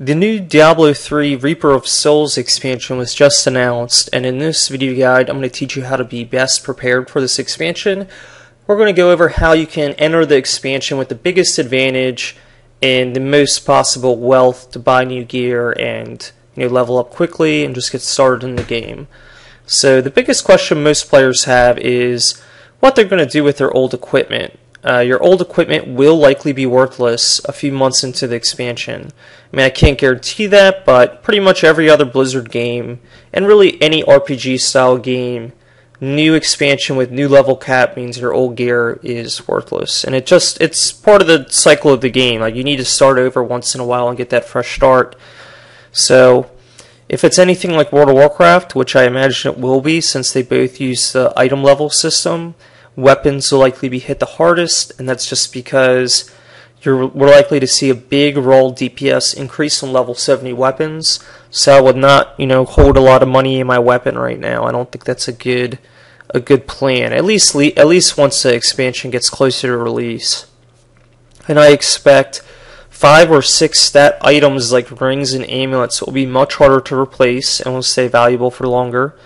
The new Diablo 3 Reaper of Souls expansion was just announced, and in this video guide I'm going to teach you how to be best prepared for this expansion. We're going to go over how you can enter the expansion with the biggest advantage and the most possible wealth to buy new gear and level up quickly and just get started in the game. So the biggest question most players have is what they're going to do with their old equipment. Your old equipment will likely be worthless a few months into the expansion. I mean, I can't guarantee that, but pretty much every other Blizzard game, and really any RPG style game, new expansion with new level cap means your old gear is worthless. And it's part of the cycle of the game. Like, you need to start over once in a while and get that fresh start. So if it's anything like World of Warcraft, which I imagine it will be since they both use the item level system, weapons will likely be hit the hardest, and that's just because we're likely to see a big raw DPS increase on level 70 weapons. So I would not, hold a lot of money in my weapon right now. I don't think that's a good plan. At least once the expansion gets closer to release. And I expect 5 or 6 stat items like rings and amulets will be much harder to replace and will stay valuable for longer.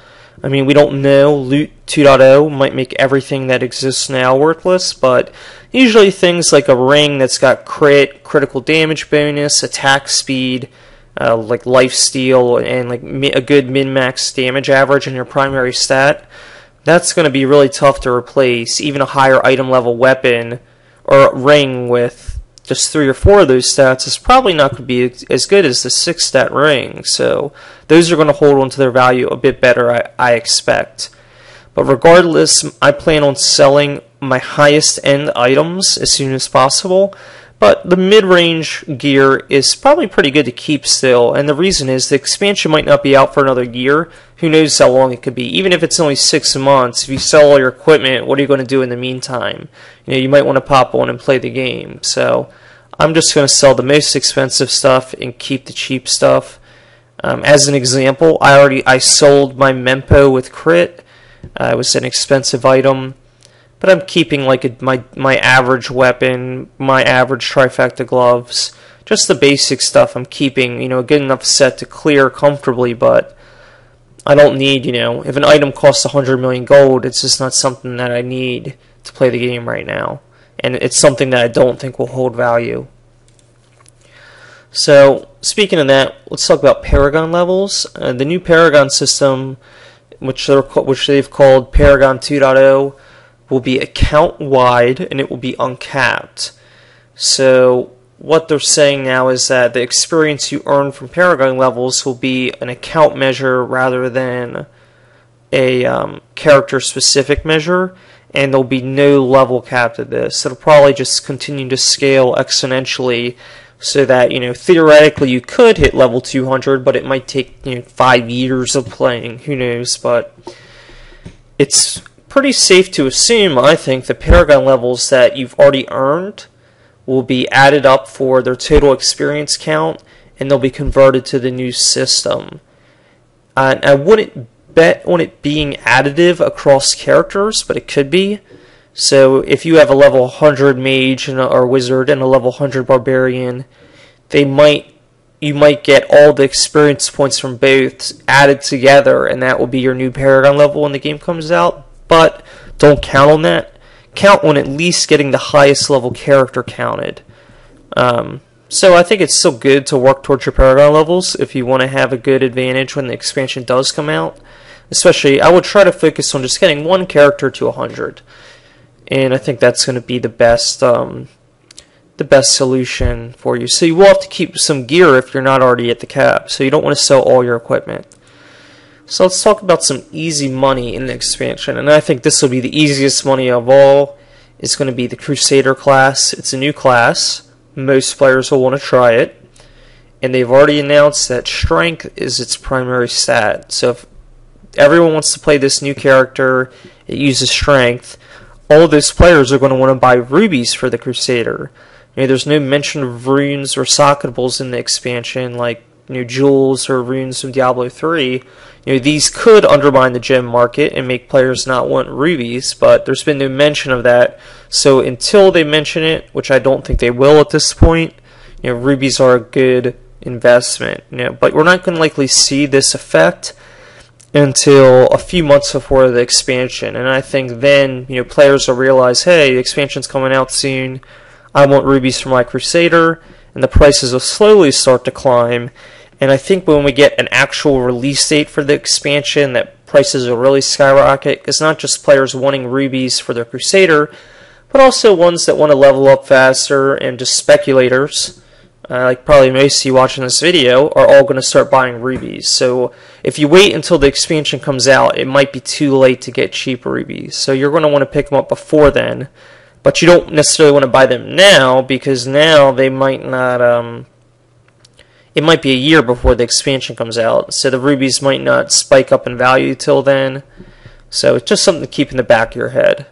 I mean, we don't know. Loot 2.0 might make everything that exists now worthless, but usually things like a ring that's got critical damage bonus, attack speed, like lifesteal, and like a good min-max damage average in your primary stat, that's going to be really tough to replace. Even a higher item level weapon or ring with just 3 or 4 of those stats is probably not going to be as good as the 6 stat ring. So those are going to hold on to their value a bit better, I expect. But regardless, I plan on selling my highest end items as soon as possible. But the mid-range gear is probably pretty good to keep still, and the reason is the expansion might not be out for another year. Who knows how long it could be. Even if it's only 6 months, if you sell all your equipment, what are you going to do in the meantime? You might want to pop on and play the game. So I'm just going to sell the most expensive stuff and keep the cheap stuff. As an example, I sold my Mempo with crit. It was an expensive item. But I'm keeping like my average weapon, my average trifecta gloves, just the basic stuff I'm keeping, a good enough set to clear comfortably, but I don't need, if an item costs 100 million gold, it's just not something that I need to play the game right now. And it's something that I don't think will hold value. So, speaking of that, let's talk about Paragon Levels. The new Paragon system, which they've called Paragon 2.0, will be account-wide, and it will be uncapped. So what they're saying now is that the experience you earn from Paragon Levels will be an account measure rather than a character-specific measure, and there'll be no level cap to this. It'll probably just continue to scale exponentially so that, theoretically you could hit level 200, but it might take, 5 years of playing. Who knows? But it's pretty safe to assume, I think, the Paragon levels that you've already earned will be added up for their total experience count, and they'll be converted to the new system. I wouldn't bet on it being additive across characters, but it could be. So if you have a level 100 mage or wizard and a level 100 barbarian, you might get all the experience points from both added together, and that will be your new Paragon level when the game comes out. But don't count on that. Count on at least getting the highest level character counted. So I think it's still good to work towards your Paragon levels if you want to have a good advantage when the expansion does come out. Especially, I would try to focus on just getting one character to 100. And I think that's going to be the best solution for you. So you will have to keep some gear if you're not already at the cap. So you don't want to sell all your equipment. So let's talk about some easy money in the expansion, and I think this will be the easiest money of all. It's going to be the Crusader class. It's a new class. Most players will want to try it, and they've already announced that strength is its primary stat. So if everyone wants to play this new character, it uses strength, all of those players are going to want to buy rubies for the Crusader. There's no mention of runes or socketables in the expansion like jewels or runes from Diablo 3. These could undermine the gem market and make players not want rubies, but there's been no mention of that. So until they mention it, which I don't think they will at this point, rubies are a good investment. But we're not going to likely see this effect until a few months before the expansion, and I think then players will realize, hey, the expansion's coming out soon, I want rubies for my Crusader, and the prices will slowly start to climb. And I think when we get an actual release date for the expansion, that prices will really skyrocket. It's not just players wanting rubies for their Crusader, but also ones that want to level up faster, and just speculators, like probably most of you watching this video, are all going to start buying rubies. So if you wait until the expansion comes out, it might be too late to get cheap rubies. So you're going to want to pick them up before then, but you don't necessarily want to buy them now, because now they might not, it might be a year before the expansion comes out, so the rubies might not spike up in value till then. So it's just something to keep in the back of your head.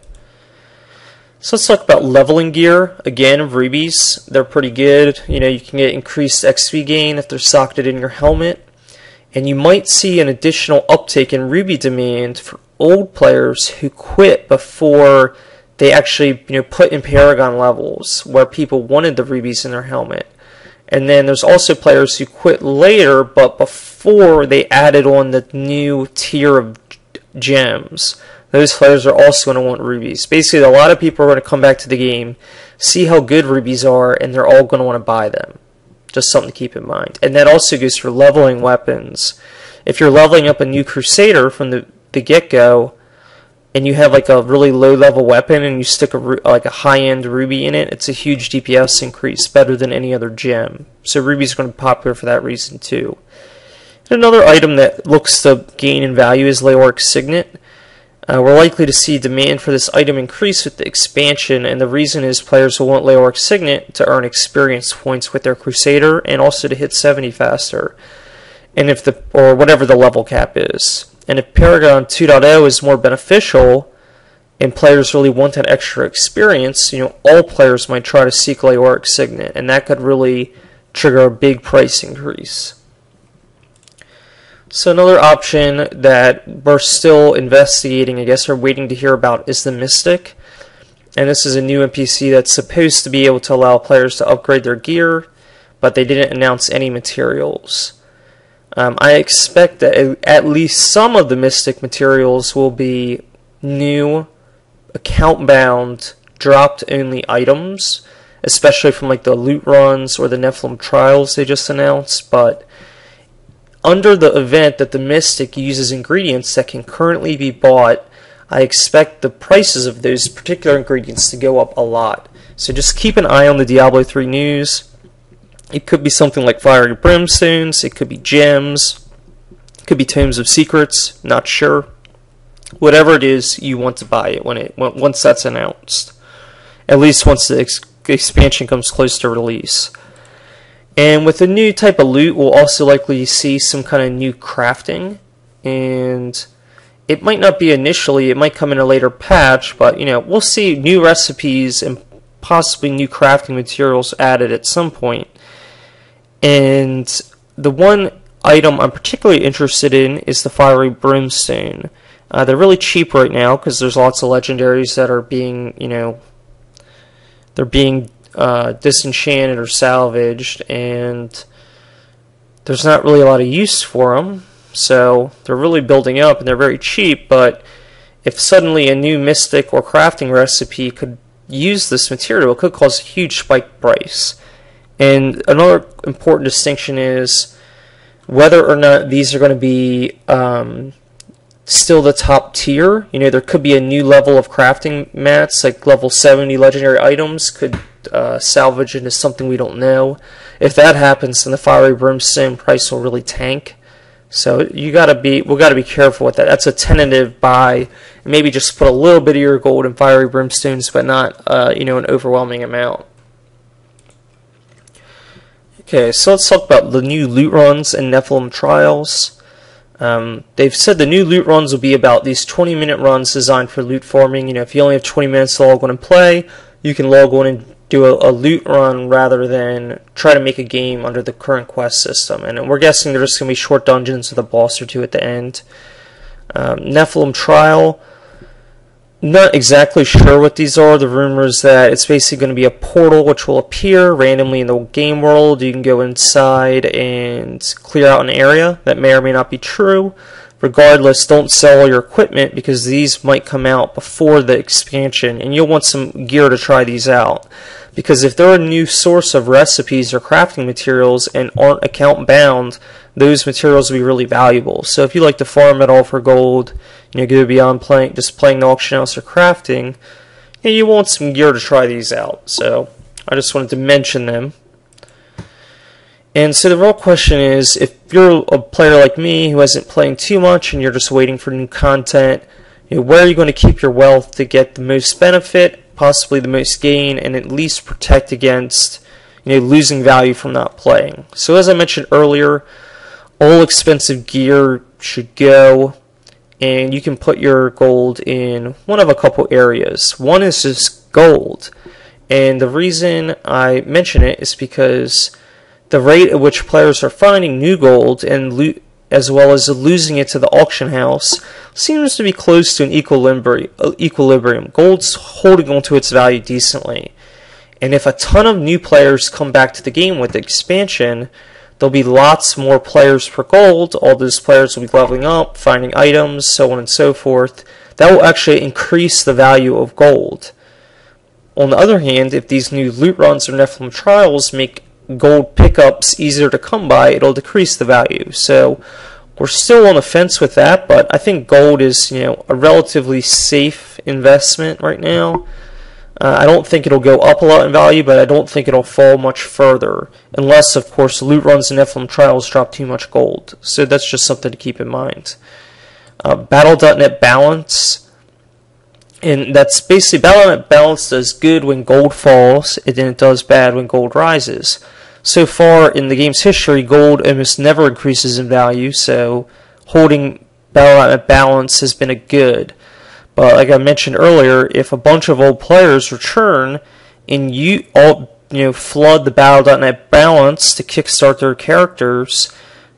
So let's talk about leveling gear. Again, rubies, they're pretty good. You can get increased XP gain if they're socketed in your helmet. And you might see an additional uptake in ruby demand for old players who quit before they actually put in Paragon Levels, where people wanted the rubies in their helmet. And then there's also players who quit later, but before they added on the new tier of gems. Those players are also going to want rubies. Basically, a lot of people are going to come back to the game, see how good rubies are, and they're all going to want to buy them. Just something to keep in mind. And that also goes for leveling weapons. If you're leveling up a new Crusader from the get-go, and you have like a really low-level weapon, and you stick like a high-end ruby in it, it's a huge DPS increase, better than any other gem. So rubies are going to be popular for that reason too. And another item that looks to gain in value is Leoric Signet. We're likely to see demand for this item increase with the expansion, and the reason is players will want Leoric Signet to earn experience points with their Crusader, and also to hit 70 faster, and or whatever the level cap is. And if Paragon 2.0 is more beneficial, and players really want that extra experience, all players might try to seek Leoric Signet, and that could really trigger a big price increase. So another option that we're still investigating, I guess, or waiting to hear about, is the Mystic. And this is a new NPC that's supposed to be able to allow players to upgrade their gear, but they didn't announce any materials. I expect that at least some of the Mystic materials will be new, account-bound, dropped-only items, especially from like the loot runs or the Nephilim trials they just announced, but under the event that the Mystic uses ingredients that can currently be bought, I expect the prices of those particular ingredients to go up a lot. So just keep an eye on the Diablo 3 news. It could be something like fiery brimstones, it could be gems, it could be tomes of secrets, not sure. Whatever it is, you want to buy it once that's announced. At least once the expansion comes close to release. And with the new type of loot, we'll also likely see some kind of new crafting. And it might not be initially, it might come in a later patch, but we'll see new recipes and possibly new crafting materials added at some point. And the one item I'm particularly interested in is the fiery brimstone. They're really cheap right now because there's lots of legendaries that are being, they're being disenchanted or salvaged, and there's not really a lot of use for them, so they're really building up and they're very cheap. But if suddenly a new mystic or crafting recipe could use this material, it could cause a huge spike price. And another important distinction is whether or not these are going to be still the top tier. There could be a new level of crafting mats, like level 70 legendary items could salvage into something we don't know. If that happens, then the fiery brimstone price will really tank. So we gotta be careful with that. That's a tentative buy. Maybe just put a little bit of your gold in fiery brimstones, but not an overwhelming amount. Okay, so let's talk about the new loot runs and Nephilim trials. They've said the new loot runs will be about these 20-minute runs designed for loot farming. If you only have 20 minutes to log on and play, you can log on and do a loot run rather than try to make a game under the current quest system. And we're guessing there's just going to be short dungeons with a boss or two at the end. Nephilim trial, Not exactly sure what these are. The rumor is that it's basically going to be a portal which will appear randomly in the game world. You can go inside and clear out an area. That may or may not be true. Regardless, don't sell all your equipment because these might come out before the expansion, and you'll want some gear to try these out. Because if they're a new source of recipes or crafting materials and aren't account bound, those materials will be really valuable. So if you like to farm it all for gold, go beyond just playing the auction house or crafting, you want some gear to try these out. So I just wanted to mention them. And so the real question is, if you're a player like me who isn't playing too much and you're just waiting for new content, where are you going to keep your wealth to get the most benefit, possibly the most gain, and at least protect against losing value from not playing? So as I mentioned earlier, all expensive gear should go, and you can put your gold in one of a couple areas. One is just gold, and the reason I mention it is because the rate at which players are finding new gold and as well as losing it to the auction house seems to be close to an equilibrium. Gold's holding onto its value decently, and if a ton of new players come back to the game with the expansion, there'll be lots more players per gold. All those players will be leveling up, finding items, so on and so forth. That will actually increase the value of gold. On the other hand, if these new loot runs or Nephilim trials make gold pickups easier to come by, it'll decrease the value. So we're still on the fence with that, but I think gold is a relatively safe investment right now. I don't think it'll go up a lot in value, but I don't think it'll fall much further, unless of course loot runs and Nephilim trials drop too much gold. So that's just something to keep in mind. Battle.net balance, and that's basically Battle.net balance does good when gold falls, and then it does bad when gold rises. So far in the game's history, gold almost never increases in value, so holding Battle.net balance has been a good. But like I mentioned earlier, if a bunch of old players return and you all flood the Battle.net balance to kickstart their characters,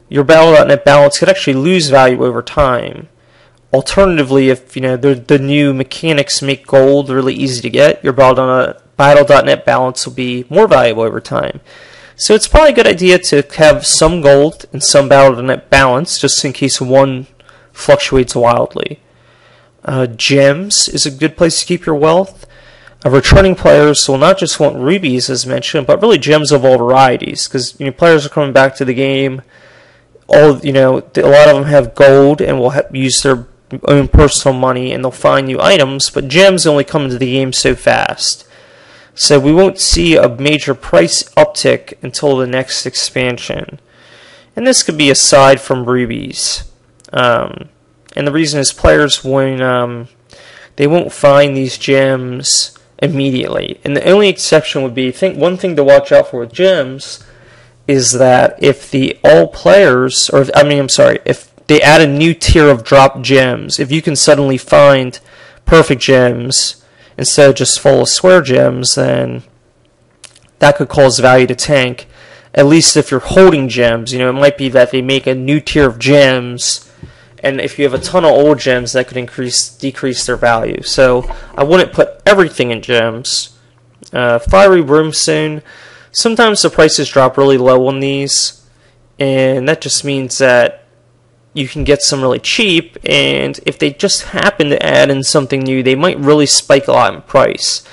your Battle.net balance could actually lose value over time. Alternatively, if the new mechanics make gold really easy to get, your Battle.net balance will be more valuable over time. So it's probably a good idea to have some gold and some Battle.net balance, just in case one fluctuates wildly. Gems is a good place to keep your wealth. Returning players will not just want rubies, as mentioned, but really gems of all varieties, because players are coming back to the game. A lot of them have gold and will use their own personal money, and they'll find new items. But gems only come into the game so fast. So we won't see a major price uptick until the next expansion. And this could be aside from rubies. And the reason is players they won't find these gems immediately. And the only exception would be, one thing to watch out for with gems is that if if they add a new tier of drop gems, if you can suddenly find perfect gems instead of just full of square gems, then that could cause value to tank. At least if you're holding gems, it might be that they make a new tier of gems, and if you have a ton of old gems, that could decrease their value. So I wouldn't put everything in gems. Fiery Brimstone, sometimes the prices drop really low on these, and that just means that you can get some really cheap, and if they just happen to add in something new, they might really spike a lot in price.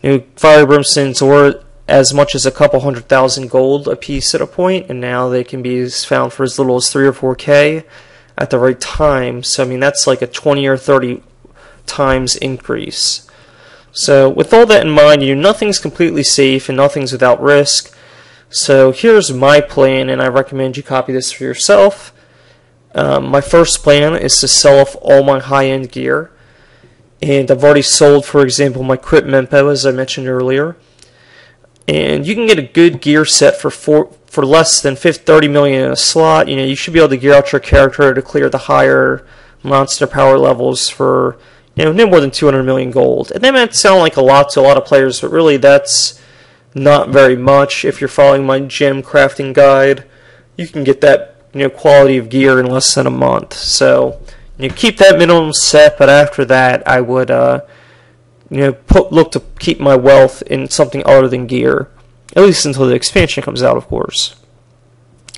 Fiery Brimstones were as much as a couple 100,000 gold a piece at a point, and now they can be found for as little as 3 or 4K at the right time. So that's like a 20 or 30 times increase. So with all that in mind, nothing's completely safe and nothing's without risk. So here's my plan, and I recommend you copy this for yourself. My first plan is to sell off all my high-end gear, and I've already sold, for example, my Crypt Mempo, as I mentioned earlier. And you can get a good gear set for less than 30 million in a slot. You should be able to gear out your character to clear the higher monster power levels for no more than 200 million gold. And that might sound like a lot to a lot of players, but really that's not very much. If you're following my gem crafting guide, you can get that quality of gear in less than a month. So keep that minimum set, but after that I would look to keep my wealth in something other than gear, at least until the expansion comes out, of course.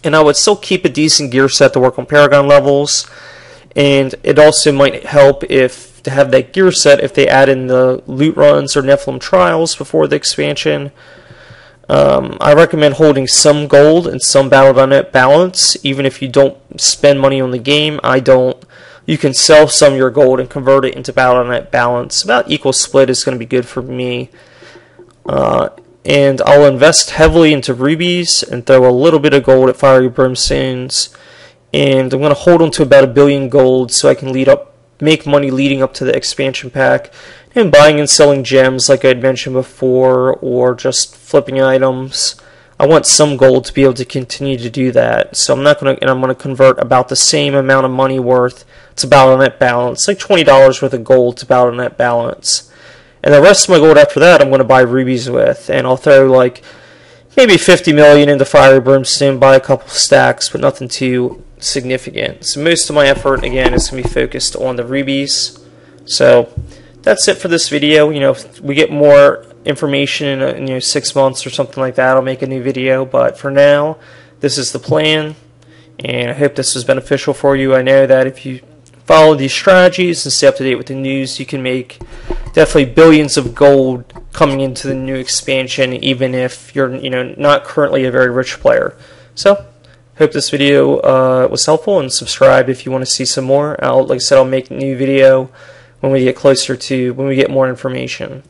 And I would still keep a decent gear set to work on Paragon levels, and it also might help to have that gear set if they add in the loot runs or Nephilim trials before the expansion. I recommend holding some gold and some Battle.net balance, even if you don't spend money on the game. I don't. You can sell some of your gold and convert it into Battle.net balance. About equal split is going to be good for me. And I'll invest heavily into rubies and throw a little bit of gold at fiery brimstones. And I'm going to hold on to about 1 billion gold so I can make money leading up to the expansion pack, and buying and selling gems like I had mentioned before, or just flipping items. I want some gold to be able to continue to do that. So I'm going to convert about the same amount of money worth to Battle.net balance, like $20 worth of gold to Battle.net balance. And the rest of my gold after that I'm going to buy rubies with, and I'll throw like maybe 50 million into fiery brimstone, buy a couple stacks, but nothing too significant. So most of my effort again is going to be focused on the rubies. So that's it for this video. If we get more information in 6 months or something like that, I'll make a new video, but for now this is the plan, and I hope this was beneficial for you. I know that if you follow these strategies and stay up to date with the news, you can make definitely billions of gold coming into the new expansion, even if you're not currently a very rich player. So hope this video was helpful, and subscribe if you want to see some more. Like I said, I'll make a new video when we get more information.